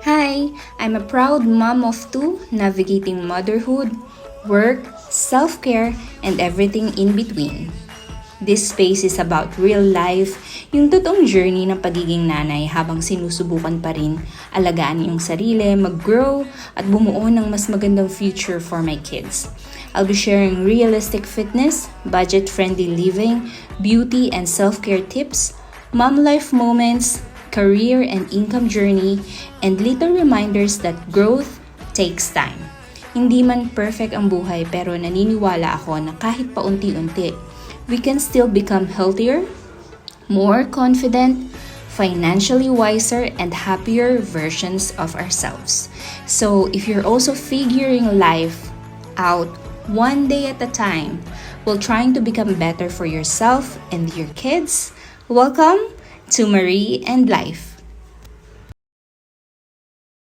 Hi, I'm a proud mom of two navigating motherhood, work, self care, and everything in between. This space is about real life, yung totoong journey ng pagiging nanay habang sinusubukan pa rin alagaan yung sarili, mag-grow, at bumuo ng mas magandang future for my kids. I'll be sharing realistic fitness, budget-friendly living, beauty and self-care tips, mom life moments, career and income journey, and little reminders that growth takes time. Hindi man perfect ang buhay pero naniniwala ako na kahit paunti-unti, we can still become healthier, more confident, financially wiser, and happier versions of ourselves. So if you're also figuring life out one day at a time while trying to become better for yourself and your kids, welcome to Marie and Life.